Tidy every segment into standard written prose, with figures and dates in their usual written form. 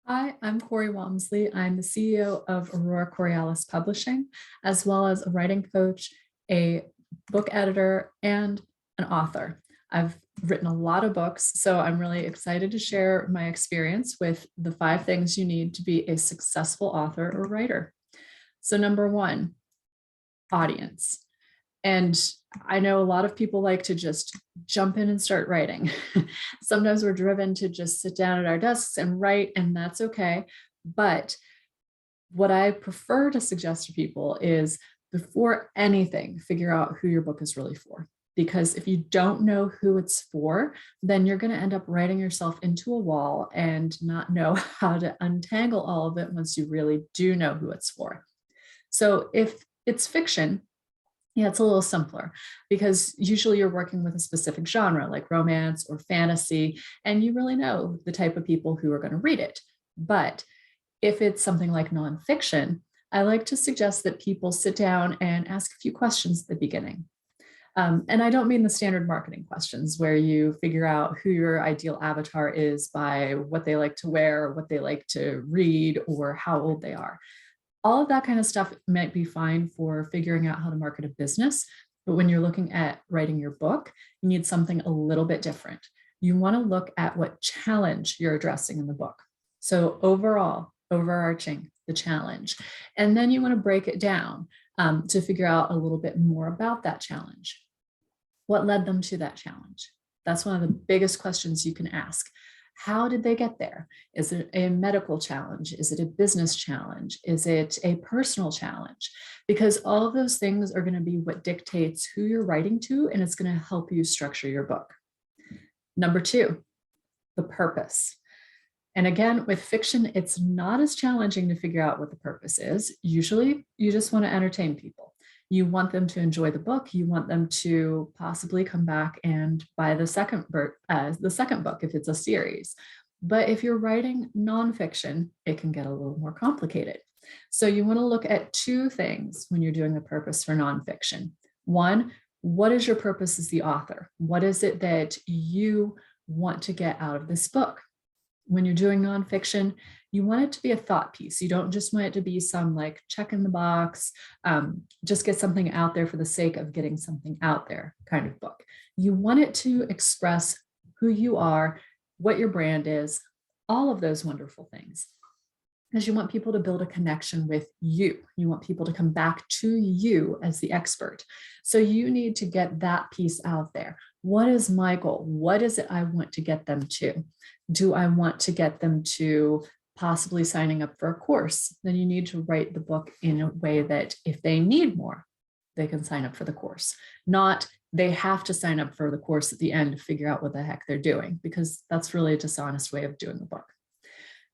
Hi, I'm Corey Walmsley. I'm the CEO of Aurora Coriolis Publishing, as well as a writing coach, a book editor, and an author. I've written a lot of books, so I'm really excited to share my experience with the 5 things you need to be a successful author or writer. So number 1, audience. And I know a lot of people like to just jump in and start writing. Sometimes we're driven to just sit down at our desks and write, and that's okay. But what I prefer to suggest to people is before anything, figure out who your book is really for. Because if you don't know who it's for, then you're going to end up writing yourself into a wall and not know how to untangle all of it once you really do know who it's for. So if it's fiction, yeah, it's a little simpler because usually you're working with a specific genre like romance or fantasy, and you really know the type of people who are going to read it. But if it's something like nonfiction, I like to suggest that people sit down and ask a few questions at the beginning. And I don't mean the standard marketing questions where you figure out who your ideal avatar is by what they like to wear, what they like to read, or how old they are. All of that kind of stuff might be fine for figuring out how to market a business. But when you're looking at writing your book, you need something a little bit different. You want to look at what challenge you're addressing in the book. So overall, overarching the challenge. And then you want to break it down to figure out a little bit more about that challenge. What led them to that challenge? That's one of the biggest questions you can ask. How did they get there? Is it a medical challenge? Is it a business challenge? Is it a personal challenge? Because all of those things are going to be what dictates who you're writing to, and it's going to help you structure your book. Number 2, the purpose. And again, with fiction, it's not as challenging to figure out what the purpose is. Usually, you just want to entertain people. You want them to enjoy the book. You want them to possibly come back and buy the second book if it's a series. But if you're writing nonfiction, it can get a little more complicated. So you want to look at 2 things when you're doing the purpose for nonfiction. 1, what is your purpose as the author? What is it that you want to get out of this book? When you're doing nonfiction, you want it to be a thought piece. You don't just want it to be some like check in the box, just get something out there for the sake of getting something out there kind of book. You want it to express who you are, what your brand is, all of those wonderful things. Because you want people to build a connection with you. You want people to come back to you as the expert. So you need to get that piece out there. What is my goal? What is it I want to get them to? Do I want to get them to possibly signing up for a course? Then you need to write the book in a way that if they need more, they can sign up for the course. Not they have to sign up for the course at the end to figure out what the heck they're doing, because that's really a dishonest way of doing the book.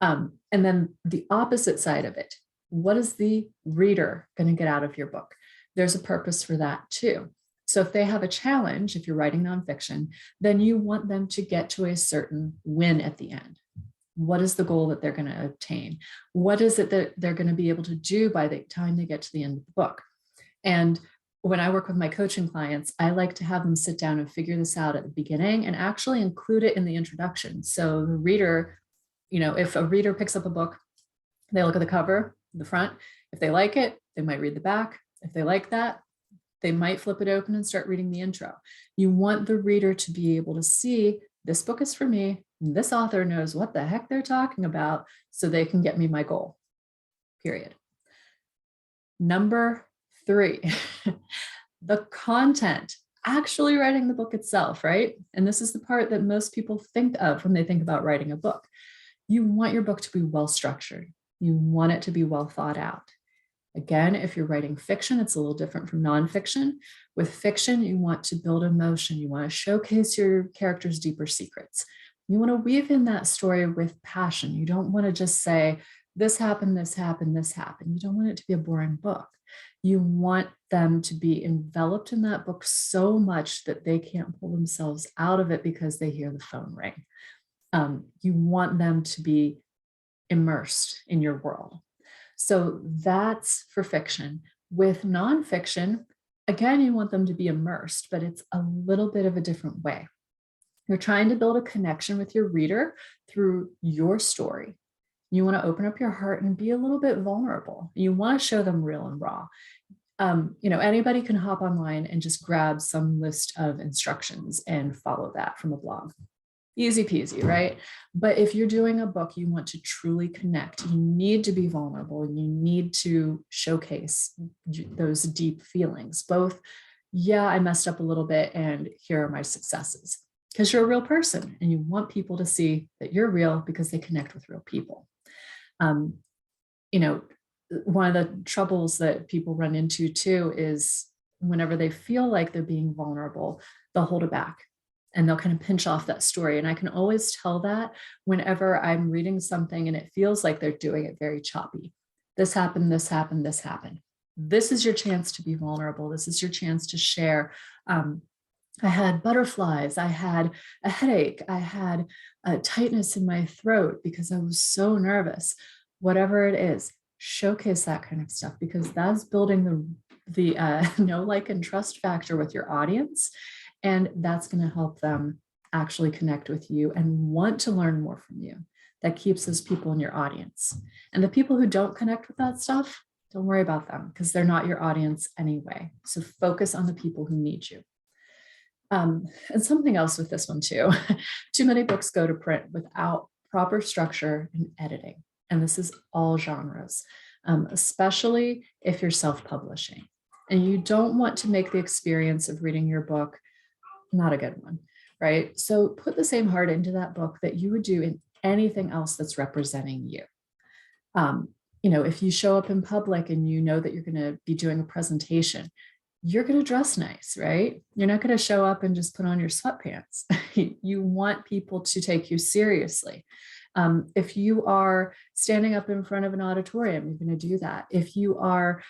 And then the opposite side of it, what is the reader going to get out of your book? There's a purpose for that too. So if they have a challenge, if you're writing nonfiction, then you want them to get to a certain win at the end. What is the goal that they're going to obtain? What is it that they're going to be able to do by the time they get to the end of the book? And when I work with my coaching clients, I like to have them sit down and figure this out at the beginning and actually include it in the introduction. So the reader, if a reader picks up a book, they look at the cover, the front. If they like it, they might read the back. If they like that, they might flip it open and start reading the intro. You want the reader to be able to see, this book is for me. This author knows what the heck they're talking about, so they can get me my goal, period. Number 3, the content, actually writing the book itself, right? And this is the part that most people think of when they think about writing a book. You want your book to be well structured. You want it to be well thought out. Again, if you're writing fiction, it's a little different from nonfiction. With fiction, you want to build emotion. You want to showcase your character's deeper secrets. You want to weave in that story with passion. You don't want to just say, this happened, this happened, this happened. You don't want it to be a boring book. You want them to be enveloped in that book so much that they can't pull themselves out of it because they hear the phone ring. You want them to be immersed in your world. So that's for fiction. With nonfiction, again, you want them to be immersed, but it's a little bit of a different way. You're trying to build a connection with your reader through your story. You want to open up your heart and be a little bit vulnerable. You want to show them real and raw. Anybody can hop online and just grab some list of instructions and follow that from a blog. Easy peasy, right? But if you're doing a book, you want to truly connect. You need to be vulnerable. You need to showcase those deep feelings, both, yeah, I messed up a little bit and here are my successes, because you're a real person and you want people to see that you're real because they connect with real people. One of the troubles that people run into too is whenever they feel like they're being vulnerable, they'll hold it back and they'll kind of pinch off that story. And I can always tell that whenever I'm reading something and it feels like they're doing it very choppy. This happened, this happened, this happened. This is your chance to be vulnerable. This is your chance to share. I had butterflies, I had a headache, I had a tightness in my throat because I was so nervous. Whatever it is, showcase that kind of stuff, because that's building the know, like, and trust factor with your audience. And that's going to help them actually connect with you and want to learn more from you. That keeps those people in your audience. And the people who don't connect with that stuff, don't worry about them because they're not your audience anyway. So focus on the people who need you. And something else with this one too, too many books go to print without proper structure and editing. And this is all genres, especially if you're self-publishing. And you don't want to make the experience of reading your book not a good one, right? So put the same heart into that book that you would do in anything else that's representing you. If you show up in public and you know that you're going to be doing a presentation, you're going to dress nice, right? You're not going to show up and just put on your sweatpants. You want people to take you seriously. If you are standing up in front of an auditorium, you're going to do that. If you are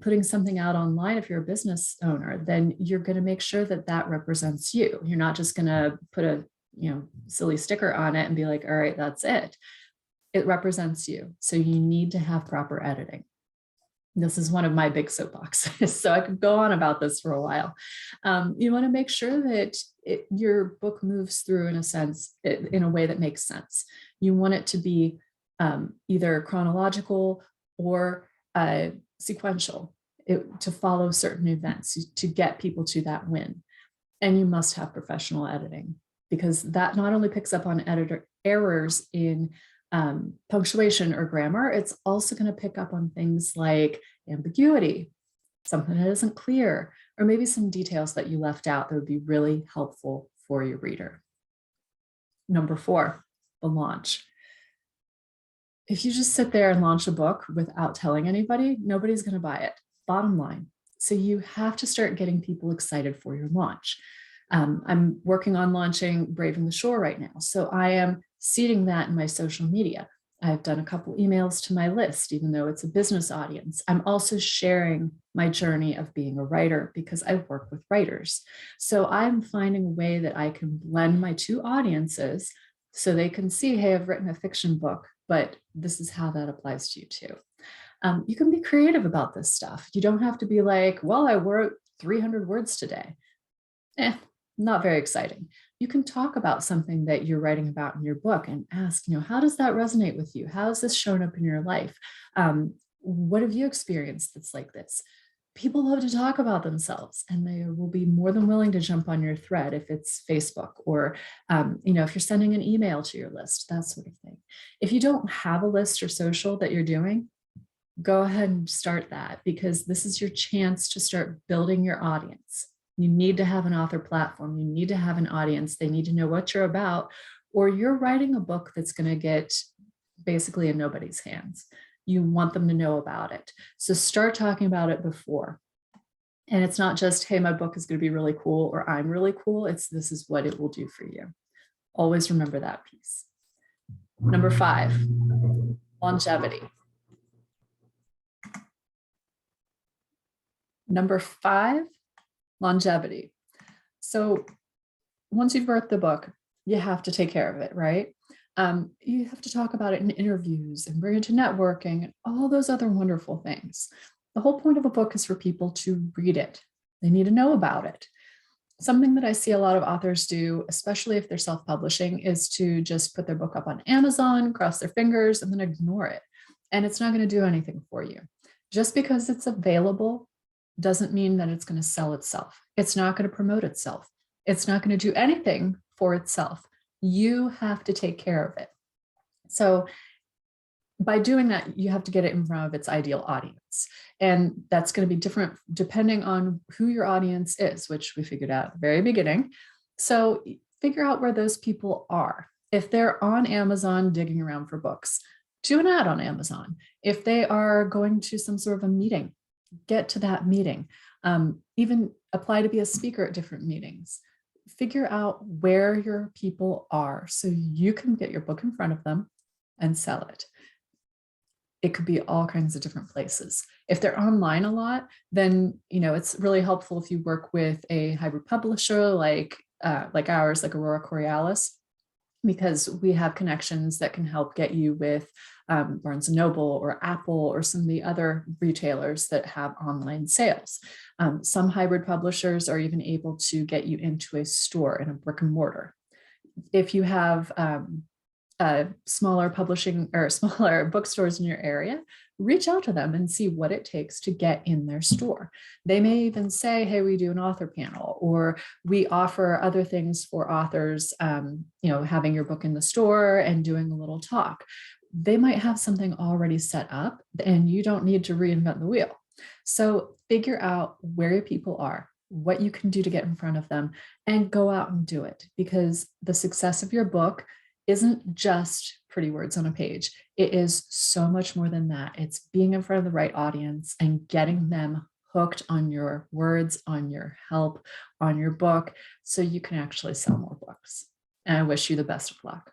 putting something out online, if you're a business owner, then you're going to make sure that that represents you. You're not just going to put a silly sticker on it and be like, all right, that's it. It represents you. So you need to have proper editing. This is one of my big soapboxes, so I could go on about this for a while. You want to make sure that your book moves through in a way that makes sense. You want it to be either chronological or sequential, to follow certain events, to get people to that win. And you must have professional editing, because that not only picks up on editor errors in punctuation or grammar, it's also going to pick up on things like ambiguity, something that isn't clear, or maybe some details that you left out that would be really helpful for your reader. Number 4, the launch. If you just sit there and launch a book without telling anybody, nobody's going to buy it, bottom line. So you have to start getting people excited for your launch. I'm working on launching Braving the Shore right now. So I am seeding that in my social media. I've done a couple emails to my list, even though it's a business audience. I'm also sharing my journey of being a writer because I work with writers. So I'm finding a way that I can blend my two audiences so they can see, hey, I've written a fiction book, but this is how that applies to you too. You can be creative about this stuff. You don't have to be like, well, I wrote 300 words today. Not very exciting. You can talk about something that you're writing about in your book and ask, how does that resonate with you? How has this shown up in your life? What have you experienced that's like this? People love to talk about themselves, and they will be more than willing to jump on your thread if it's Facebook, or if you're sending an email to your list, that sort of thing. If you don't have a list or social that you're doing, go ahead and start that, because this is your chance to start building your audience. You need to have an author platform. You need to have an audience. They need to know what you're about, or you're writing a book that's going to get basically in nobody's hands. You want them to know about it. So start talking about it before. And it's not just, hey, my book is going to be really cool, or I'm really cool. This is what it will do for you. Always remember that piece. Number 5, longevity. Number 5, longevity. So once you've wrote the book, you have to take care of it, right? You have to talk about it in interviews and bring it to networking and all those other wonderful things. The whole point of a book is for people to read it. They need to know about it. Something that I see a lot of authors do, especially if they're self-publishing, is to just put their book up on Amazon, cross their fingers, and then ignore it. And it's not going to do anything for you. Just because it's available doesn't mean that it's going to sell itself. It's not going to promote itself. It's not going to do anything for itself. You have to take care of it. So by doing that, you have to get it in front of its ideal audience. And that's going to be different depending on who your audience is, which we figured out at the very beginning. So figure out where those people are. If they're on Amazon digging around for books, do an ad on Amazon. If they are going to some sort of a meeting, get to that meeting. Even apply to be a speaker at different meetings. Figure out where your people are so you can get your book in front of them and sell it. It could be all kinds of different places. If they're online a lot, then it's really helpful if you work with a hybrid publisher like ours, like Aurora Borealis, because we have connections that can help get you with Barnes & Noble or Apple or some of the other retailers that have online sales. Some hybrid publishers are even able to get you into a store in a brick and mortar. If you have smaller publishing or smaller bookstores in your area, reach out to them and see what it takes to get in their store. They may even say, hey, we do an author panel, or we offer other things for authors, having your book in the store and doing a little talk. They might have something already set up and you don't need to reinvent the wheel. So figure out where your people are, what you can do to get in front of them, and go out and do it, because the success of your book isn't just pretty words on a page. It is so much more than that. It's being in front of the right audience and getting them hooked on your words, on your help, on your book, so you can actually sell more books. And I wish you the best of luck.